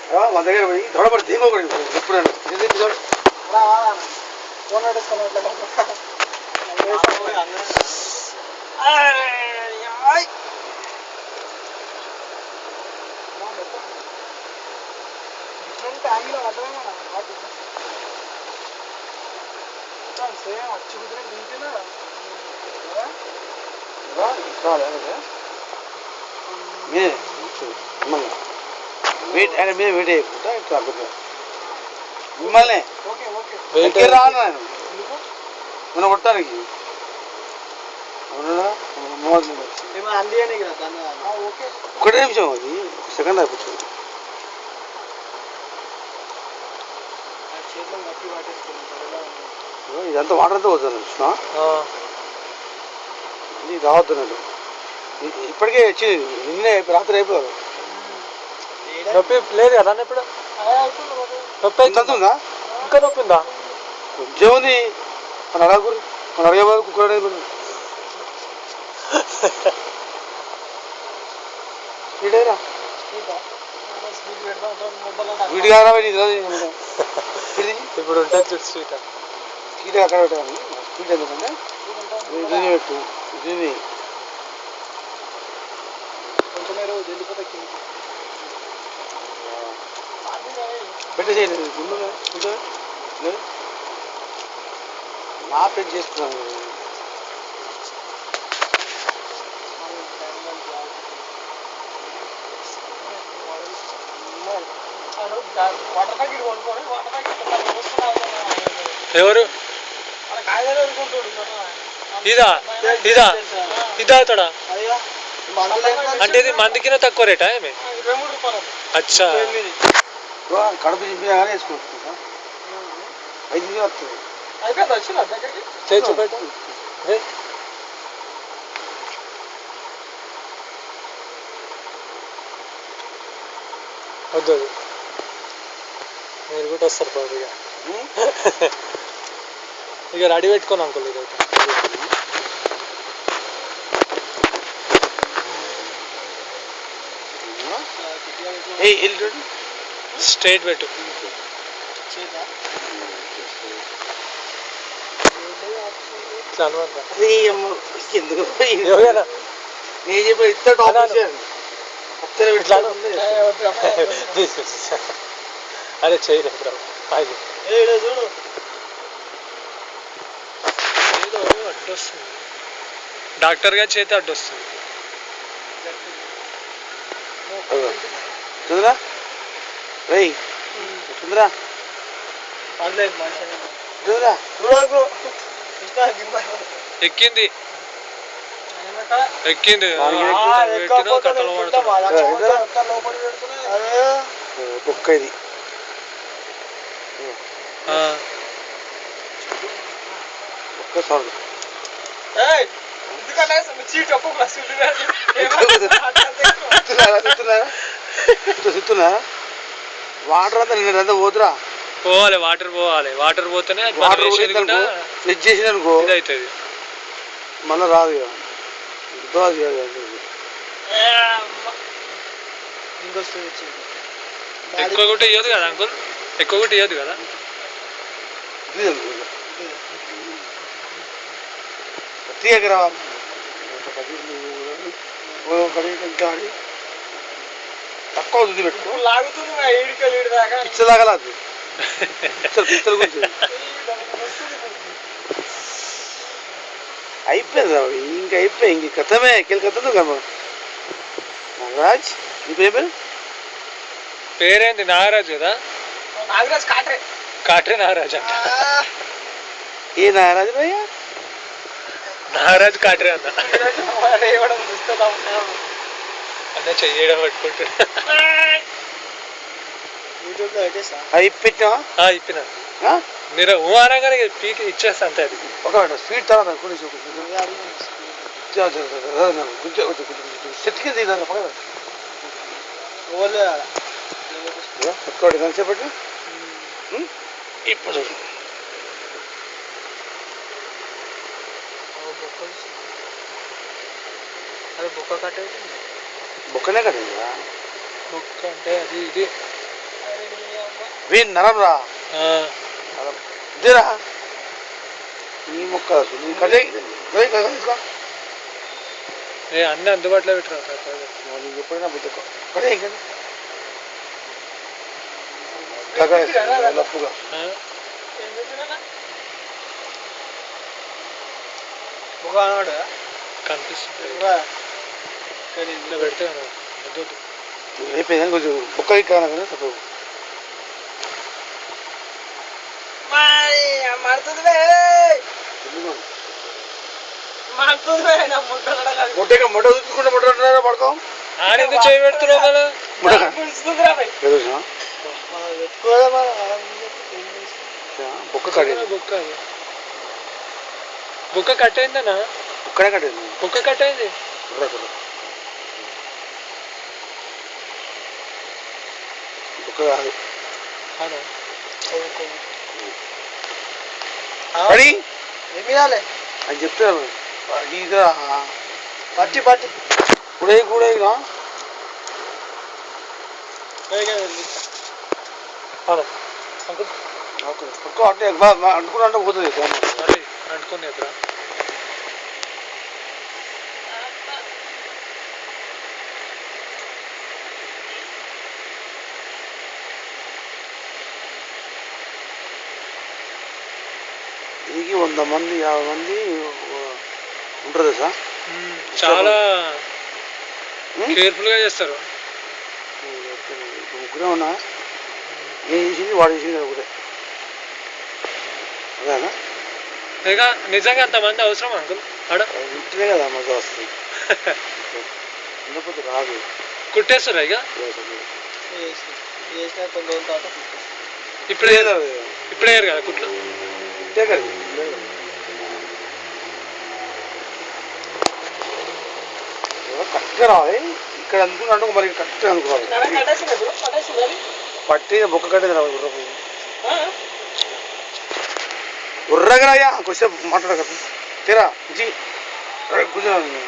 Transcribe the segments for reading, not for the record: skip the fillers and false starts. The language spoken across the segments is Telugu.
మన దగ్గర పోయి దొడబడి ధీమా కూడా ఎప్పుడైనా ఫోన్ డిఫరెంట్ యాంగిల్ అర్థమే సేమ్ వచ్చి కుదిరే దింపినా వెయిట్ ఆయన మీద వెయిట్ చేయకుండా ఇట్లా మిమ్మల్ని రాను నేను మన కొట్టడానికి ఒకటే నిమిషం అది ఒక సెకండ్ అయిపోతుంది ఇదంతా వాటర్ అంతా పోతుంది చూసిన ఇది రావద్దు ఇప్పటికే వచ్చింది నిన్నే రాత్రి అయిపోయారు నొప్పి లేదు కదా ఇప్పుడు నొప్పి అవుతుందా ఇంకా నొప్పి ఉందా కొంచెం ఉంది మన అడగకూరు మన అడగబాదు కుక్కర్ వీడేరా వీడి కాదా ఇప్పుడు ఉంటుంది చూడు స్వీట్ స్వీట్ అక్కడ పెట్టాలి స్వీట్ ఎందుకంటే ఇది పెట్టు ఇది పెట్టేసేయండి కొంచెం నా పెట్టి చేస్తున్నాను ఎవరు ఇదా ఇదా ఇదా తోడా అంటే ఇది మందికిన తక్కువ రేటా ఏమి అచ్చా కడుపు చింపినా కానీ వేసుకుంటా 5 వస్తుంది అయిపోయింది వచ్చిన దగ్గరికి చూపెట్టు వద్దు మీరు కూడా వస్తారు బాబు ఇక రెడీ పెట్టుకోను అంకుల్ ఇదైతే స్ట్రైట్ పెట్టు అరే చేయలేదు ఏదో అడ్డొస్తుంది డాక్టర్ గారి చేతి అడ్డొస్తుంది చంద్రా రేయ్ చంద్రా ఎక్కింది ఎక్కింది బొక్క ఇది ఒక్క సాగు వాటర్ అంతా నిన్నంతా పోతురా పోవాలి వాటర్ పోవాలి వాటర్ పోతేనే వాటర్ ఫ్రిడ్జ్ చేసిన అనుకో ఇది అవుతుంది మళ్ళీ రాదు ఎక్కువ కూడా ఇవ్వదు కదా అంకుల్ ఎక్కువ కూడా ఇవ్వదు కదా తీయకరా తక్కువ అవుతుంది పెట్టుకో పిచ్చలాగలదు పిచ్చల గురించి అయిపోయింది రా ఇంక అయిపోయి ఇంక కథమే కెళ్ళి కమ్మ నాగరాజ్ నీ పేరు పేరేంటి నాగరాజ్ కదా నాగరాజ్ కాట్రే కాట్రే నాగరాజ్ అంట ఏ నాగరాజు భయ్యా నాగరాజ్ కాట్రే అన్న అన్న చెయ్యడం పట్టుకుంటున్నా ఇప్పినా ఇప్పినా మీరు అనగానే పీకి ఇచ్చేస్తా అంతే అది ఒక స్వీట్ తర్వాత సెట్కి తీయాలి పట్టుకోండి ఎంతసేపటి ఇప్పుడు అదే బొక్క కట్టే బొక్కనే కట్టిందా బొక్క అంటే అది ఇది వీన్ నరం రా ఇదేరా ఈ మొక్క కదే అన్నీ అందుబాటులో పెట్టరా ఎప్పుడైనా కదే లప్పుగా కనిపిస్తుంది ఇంట్లో పెడితే అయిపోయింది కొంచెం బొక్క కాదు తప్ప ముట్ట చూసుకుంటే ముట్ట పడతాం ఆడెందుకు చేయి పెడుతున్నావు కదా బొక్క కట్టే బుక్క కట్ అయిందనా బుక్కనే కట్టేది బుక్క కట్ అయింది బుక్క కాదు ఏమి రాలే అని చెప్తారు ఇది పట్టి పట్టి కూడా కూడా అంటే అనుకున్నా పోతుంది అంటుకుంది ఎక్కడ దీనికి 100 మంది 50 మంది ఉంటారు సార్ చాలా కేర్ఫుల్గా చేస్తారు ముగ్గురే ఉన్నా నేను చేసింది వాడు చేసింది ఒకటే అదేనా ఇక నిజంగా అంతమంది అవసరం అంకుల్ ఆడ ఇంటినే కదా మజా వస్తుంది ఉండకపోతే రాదు కుట్టేస్తారా ఇక ఇప్పుడే ఇప్పుడే కదా కుట్లు ఇట్టే కదా కరెక్ట్గా రావాలి ఇక్కడ అనుకున్నాడు మరి కరెక్ట్గా అనుకోవాలి పట్టి బొక్క కట్టేది రావాలి ఉర్రగా రాయ్యా కొంచెం మాట్లాడక తీరా జీ కూర్చోండి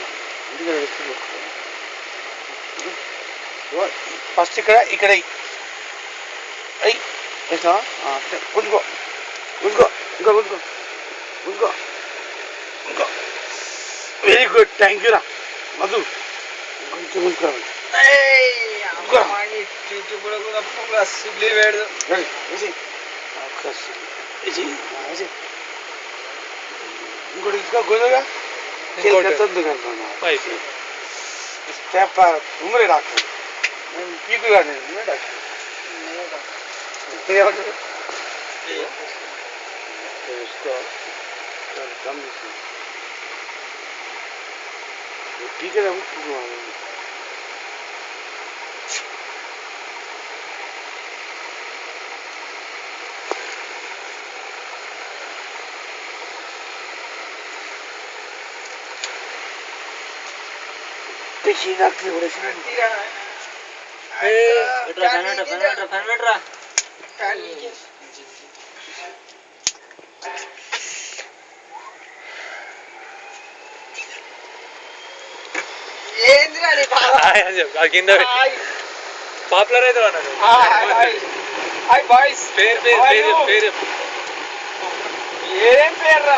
ఫస్ట్ ఇక్కడ అయ్యి వేసా గుంజుకో గుంజుకో ఇంకా గుంజుకో గుంజుకో ఇంకో వెరీ గుడ్ థ్యాంక్ యూ రా మధు కొంచెం గుంజుకోవాలి ఇంకోటి ఇంకా గొంతుగా ఉమ్మరే డాక్టర్ నేను పీకు కానీ డాక్టర్ ఏమంటారు పీకే కింద పాపులర్ అయితే పేరు ఏం పేరు రా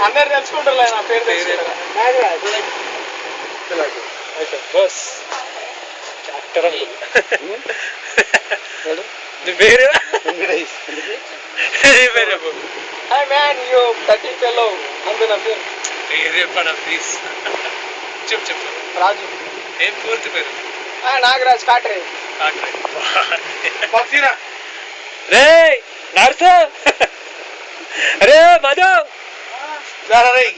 అందరు తెలుసుకుంటారు నా పేరు బస్ డాక్టర్ నీ పేరు hi man you thirty fellow అంతే నా పేరు పేరు చెప్పండి ప్లీజ్ చెప్పు రాజు ఏం పూర్తి పేరు నాగరాజ్ కాట్రే రే నర్స అరే మాధవ్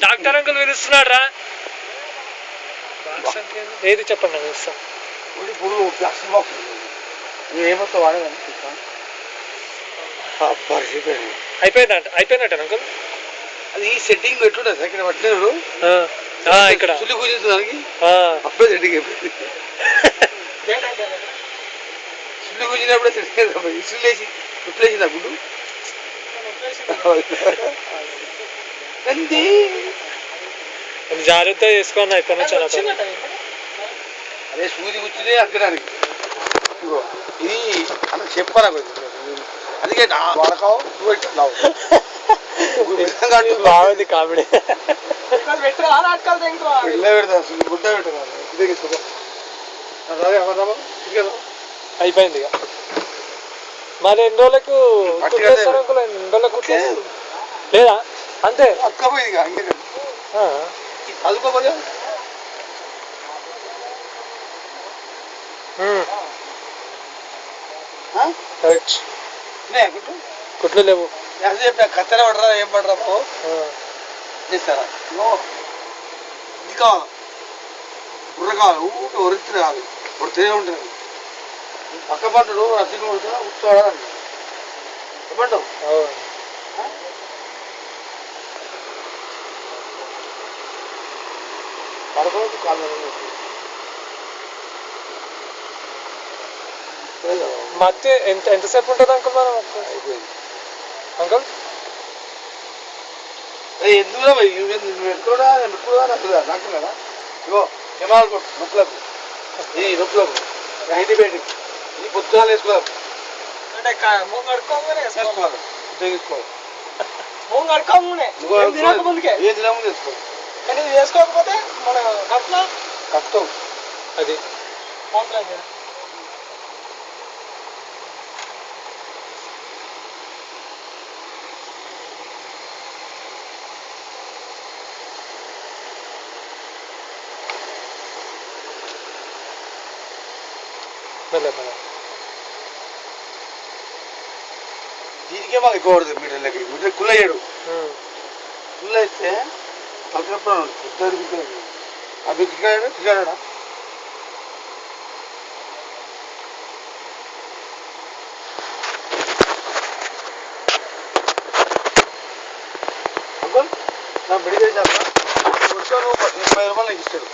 డాక్టర్ అంకుల్ పిలుస్తున్నాడు రా ఏది చెప్పండి నాకు ఇస్తాం ఇప్పుడు ప్లాస్టిక్ బాక్స్ ఏమొస్తా వాడేదాన్ని అయిపోయినట్టు అంకుల్ అది ఈ సెట్టింగ్ పెట్టుండే సార్ ఇక్కడ పట్టలేదు ఇక్కడ సుల్లి కూర్చోడానికి అప్పుడే సెట్టింగ్ అయిపోయింది సుల్లి కూర్చున్నప్పుడే సెట్టింగ్ ఇసులు లేచి రిప్లేసింది ఆ గుడ్డు జాగ్రత్త చేసుకోండి అయిపోయినా చాలా అదే సూది కూర్చునే అక్కడానికి ఇది అన్న చెప్పాలా కొంచెం అందుకే వాడకావు నువ్వు పెట్టావు బాగుంది కామెడీ. పెట్టరా నాటకాలు తింటారా ఇళ్ళ పెడతా గుడ్డ పెట్టదా అయిపోయింది ఇక. మరి ఎన్ని రోజులకు కుట్టేస్తారు అంకుల్? ఎన్ని రోజులకు కుట్టేస్తారు? లేదా అంతే అక్కపోయింది అంగే ఆ. చదువుకోపోతే కరెక్ట్. గుడ్డు కుట్లు లేవు. ఎంత చెప్పిన కత్తెర పడరా ఏం పడరా చేస్తారా ఇది కావాలి బుర్ర కావాలి ఊట ఒరిత్తి కాదు ఇప్పుడు తినే ఉంటుంది పక్క పంటడు రసిగా కొడుతున్నా ఉత్తాడాలి చెప్పంటావు పడకూడదు కాదు మధ్య ఎంతసేపు ఉంటుంది అంకుల్ మనం? అయిపోయింది అంకుల్ ఎందుకు నువ్వు పెట్టుకోడా నేను పెట్టుకోదా నాకు కదా ఇగో హిమాలయ కొట్టు నొప్పులకు ఈ నొప్పులకు హైండి పెట్టి ఈ పొద్దుగా వేసుకోవాలి అంటే మూంగ కడుక్కోగానే వేసుకోవాలి ఉపయోగించుకోవాలి మూంగ కడుక్కోగానే తినక ముందుకే ఏం తినకముందు వేసుకోవాలి కానీ ఇది వేసుకోకపోతే మన కట్లా కష్టం అది బాగుంటుంది. దీనికే మాకు ఎక్కువ పడుతుంది మీటర్లకి మీటర్ కుల్ల చేయడు కుల్ల ఇస్తే పక్కనప్పుడు పెద్ద అవి టికాడా అంకుల్ నా మెడికల్ షాప్ 30 రూపాయలు నాకు ఇస్తాడు